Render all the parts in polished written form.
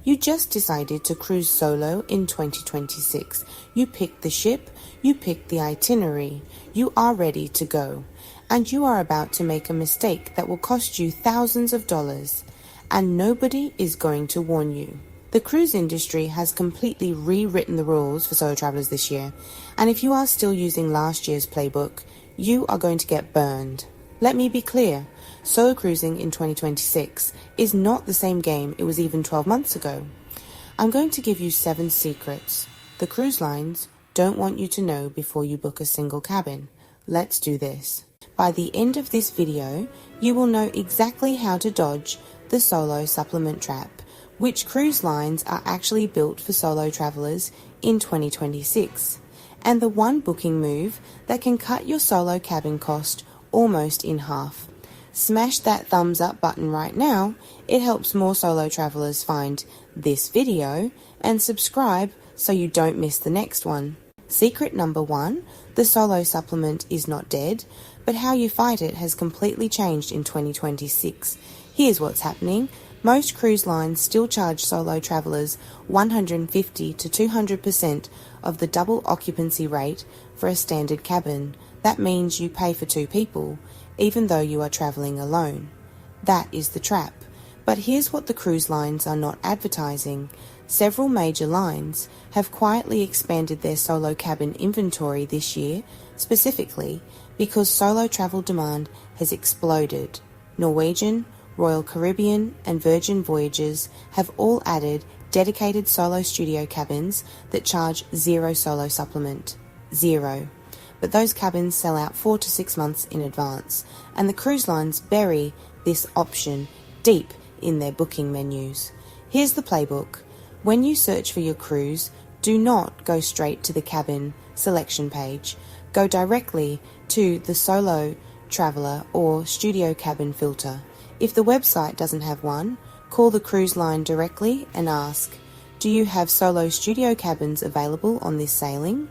You just decided to cruise solo in 2026. You picked the ship, you picked the itinerary, you are ready to go. And you are about to make a mistake that will cost you thousands of dollars. And nobody is going to warn you. The cruise industry has completely rewritten the rules for solo travelers this year. And if you are still using last year's playbook, you are going to get burned. Let me be clear. Solo cruising in 2026 is not the same game it was even 12 months ago. I'm going to give you 7 secrets the cruise lines don't want you to know before you book a single cabin. Let's do this. By the end of this video, you will know exactly how to dodge the solo supplement trap, which cruise lines are actually built for solo travelers in 2026, and the one booking move that can cut your solo cabin cost almost in half. Smash that thumbs up button right now. It helps more solo travelers find this video, and subscribe so you don't miss the next one. Secret number 1, the solo supplement is not dead, but how you fight it has completely changed in 2026. Here's what's happening. Most cruise lines still charge solo travelers 150 to 200% of the double occupancy rate for a standard cabin. That means you pay for 2 people, even though you are traveling alone. That is the trap. But here's what the cruise lines are not advertising. Several major lines have quietly expanded their solo cabin inventory this year, specifically because solo travel demand has exploded. Norwegian, Royal Caribbean, and Virgin Voyages have all added dedicated solo studio cabins that charge 0 solo supplement. 0. But those cabins sell out 4 to 6 months in advance, and the cruise lines bury this option deep in their booking menus. Here's the playbook. When you search for your cruise, do not go straight to the cabin selection page. Go directly to the solo traveler or studio cabin filter. If the website doesn't have one, call the cruise line directly and ask, do you have solo studio cabins available on this sailing?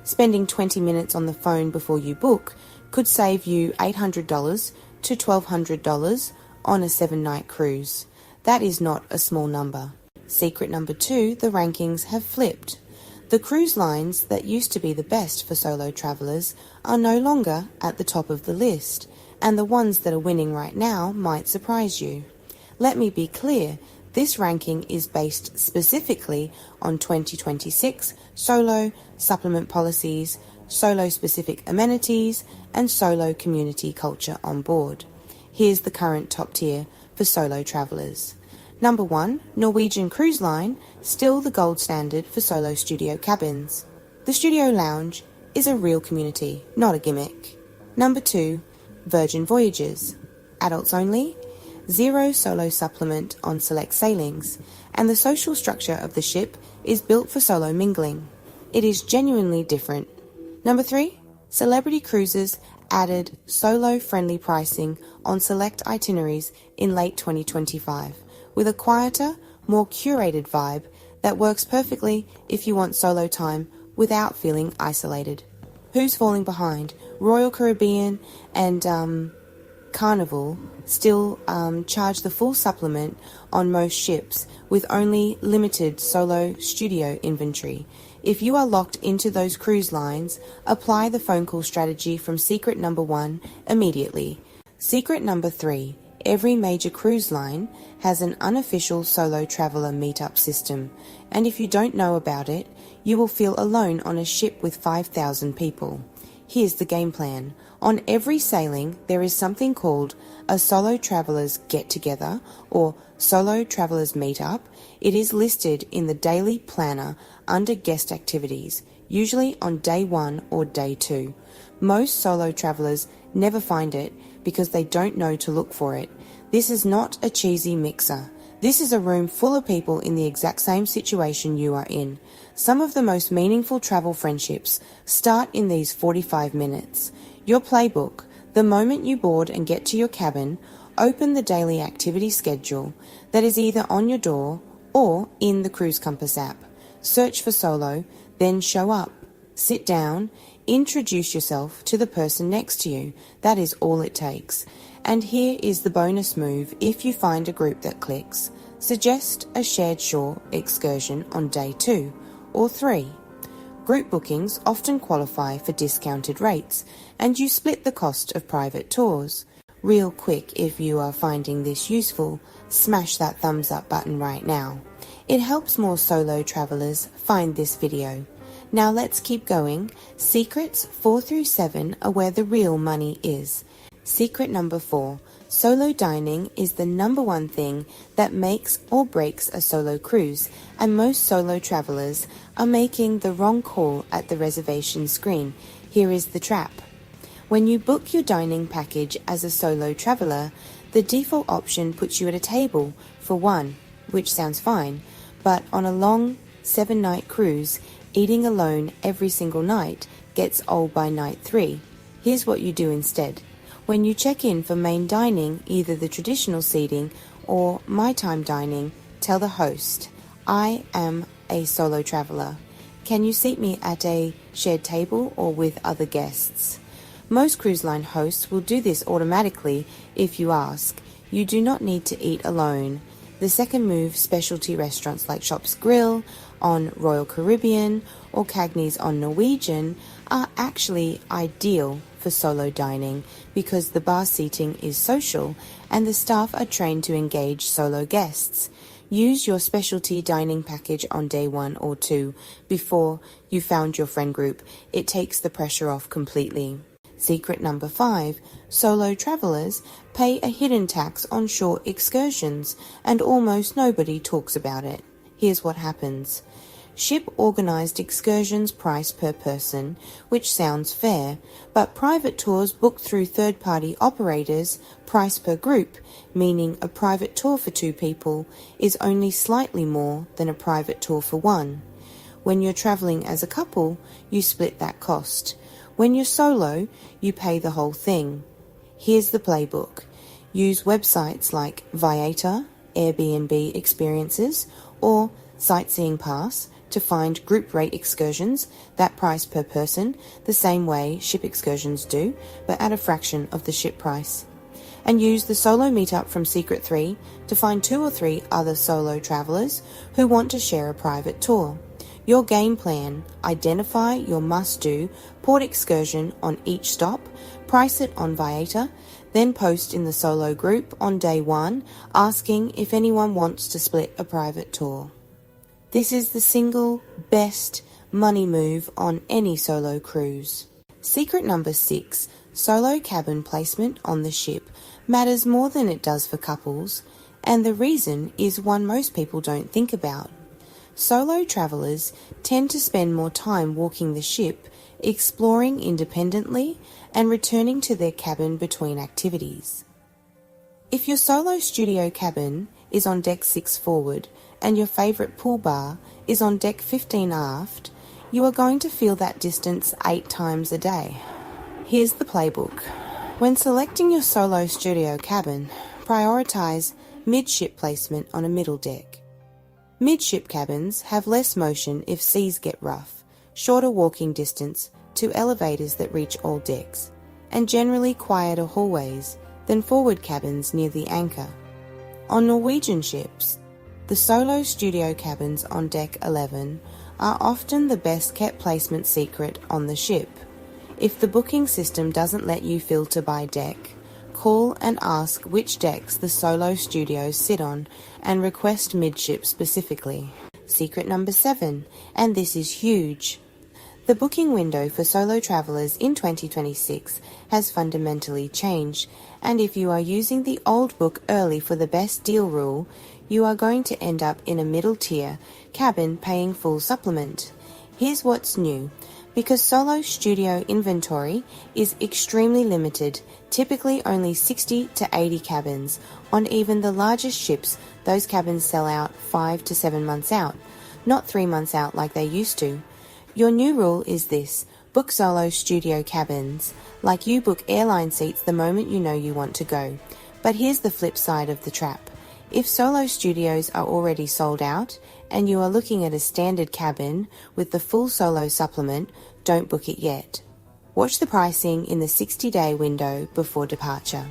Spending 20 minutes on the phone before you book could save you $800 to $1,200 on a 7-night cruise. That is not a small number. Secret number 2, the rankings have flipped. The cruise lines that used to be the best for solo travelers are no longer at the top of the list, and the ones that are winning right now might surprise you. Let me be clear. This ranking is based specifically on 2026 solo supplement policies, solo-specific amenities, and solo community culture on board. Here's the current top tier for solo travelers. Number 1, Norwegian Cruise Line, still the gold standard for solo studio cabins. The Studio Lounge is a real community, not a gimmick. Number 2, Virgin Voyages. Adults only, 0 solo supplement on select sailings, and the social structure of the ship is built for solo mingling. It is genuinely different. Number 3, Celebrity Cruises added solo-friendly pricing on select itineraries in late 2025, with a quieter, more curated vibe that works perfectly if you want solo time without feeling isolated. Who's falling behind? Royal Caribbean and Carnival still charge the full supplement on most ships with only limited solo studio inventory. If you are locked into those cruise lines, apply the phone call strategy from secret number 1 immediately. Secret number 3, every major cruise line has an unofficial solo traveler meetup system, and if you don't know about it, you will feel alone on a ship with 5,000 people. Here's the game plan. On every sailing, there is something called a Solo Travelers Get-Together or Solo Travelers Meetup. It is listed in the daily planner under guest activities, usually on day 1 or day 2. Most solo travelers never find it because they don't know to look for it. This is not a cheesy mixer. This is a room full of people in the exact same situation you are in. Some of the most meaningful travel friendships start in these 45 minutes. Your playbook. The moment you board and get to your cabin, open the daily activity schedule that is either on your door or in the Cruise Compass app. Search for solo, then show up. Sit down, introduce yourself to the person next to you. That is all it takes. And here is the bonus move if you find a group that clicks. Suggest a shared shore excursion on day 2 or 3. Group bookings often qualify for discounted rates, and you split the cost of private tours. Real quick, if you are finding this useful, smash that thumbs up button right now. It helps more solo travelers find this video. Now let's keep going. Secrets 4 through 7 are where the real money is. Secret number 4. Solo dining is the number one thing that makes or breaks a solo cruise, and most solo travelers are making the wrong call at the reservation screen. Here is the trap. When you book your dining package as a solo traveler, the default option puts you at a table for 1, which sounds fine, but on a long 7-night cruise, eating alone every single night gets old by night 3. Here's what you do instead. When you check in for main dining, either the traditional seating or my time dining, tell the host, I am a solo traveler. Can you seat me at a shared table or with other guests? Most cruise line hosts will do this automatically if you ask. You do not need to eat alone. The second move specialty restaurants like Shop's Grill on Royal Caribbean or Cagney's on Norwegian are actually ideal for solo dining because the bar seating is social and the staff are trained to engage solo guests. Use your specialty dining package on day 1 or 2 before you found your friend group. It takes the pressure off completely. Secret number 5. Solo travelers pay a hidden tax on short excursions and almost nobody talks about it. Here's what happens. Ship organised excursions price per person, which sounds fair, but private tours booked through third-party operators price per group, meaning a private tour for 2 people is only slightly more than a private tour for 1. When you're travelling as a couple, you split that cost. When you're solo, you pay the whole thing. Here's the playbook. Use websites like Viator, Airbnb Experiences, or Sightseeing Pass to find group rate excursions that price per person the same way ship excursions do, but at a fraction of the ship price. And use the solo meetup from Secret 3 to find 2 or 3 other solo travelers who want to share a private tour. Your game plan: identify your must-do port excursion on each stop, price it on Viator, then post in the solo group on day 1 asking if anyone wants to split a private tour. This is the single best money move on any solo cruise. Secret number 6. Solo cabin placement on the ship matters more than it does for couples, and the reason is one most people don't think about. Solo travelers tend to spend more time walking the ship, exploring independently, and returning to their cabin between activities. If your solo studio cabin is on deck 6 forward and your favourite pool bar is on deck 15 aft, you are going to feel that distance 8 times a day. Here's the playbook. When selecting your solo studio cabin, prioritise midship placement on a middle deck. Midship cabins have less motion if seas get rough, shorter walking distance to elevators that reach all decks, and generally quieter hallways than forward cabins near the anchor. On Norwegian ships, the solo studio cabins on deck 11 are often the best kept placement secret on the ship. If the booking system doesn't let you filter by deck, call and ask which decks the solo studios sit on and request midship specifically. Secret number 7, and this is huge. The booking window for solo travelers in 2026 has fundamentally changed, and if you are using the old book early for the best deal rule, you are going to end up in a middle tier cabin paying full supplement. Here's what's new. Because solo studio inventory is extremely limited, typically only 60 to 80 cabins. On even the largest ships, those cabins sell out 5 to 7 months out, not 3 months out like they used to. Your new rule is this: book solo studio cabins, like you book airline seats the moment you know you want to go. But here's the flip side of the trap. If solo studios are already sold out, and you are looking at a standard cabin with the full solo supplement, don't book it yet. Watch the pricing in the 60-day window before departure.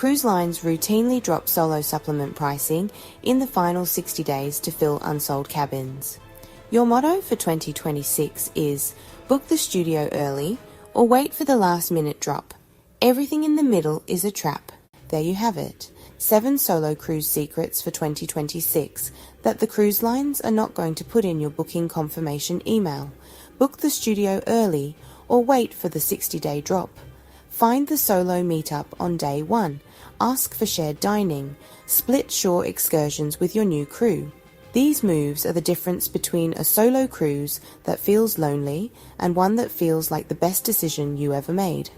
Cruise lines routinely drop solo supplement pricing in the final 60 days to fill unsold cabins. Your motto for 2026 is book the studio early or wait for the last minute drop. Everything in the middle is a trap. There you have it. 7 solo cruise secrets for 2026 that the cruise lines are not going to put in your booking confirmation email. Book the studio early or wait for the 60-day drop. Find the solo meetup on day 1. Ask for shared dining. Split shore excursions with your new crew. These moves are the difference between a solo cruise that feels lonely and one that feels like the best decision you ever made.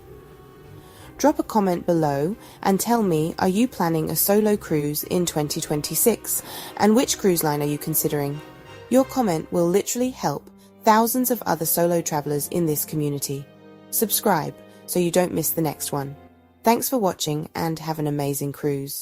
Drop a comment below and tell me, are you planning a solo cruise in 2026? And which cruise line are you considering? Your comment will literally help thousands of other solo travelers in this community. Subscribe so you don't miss the next one. Thanks for watching and have an amazing cruise.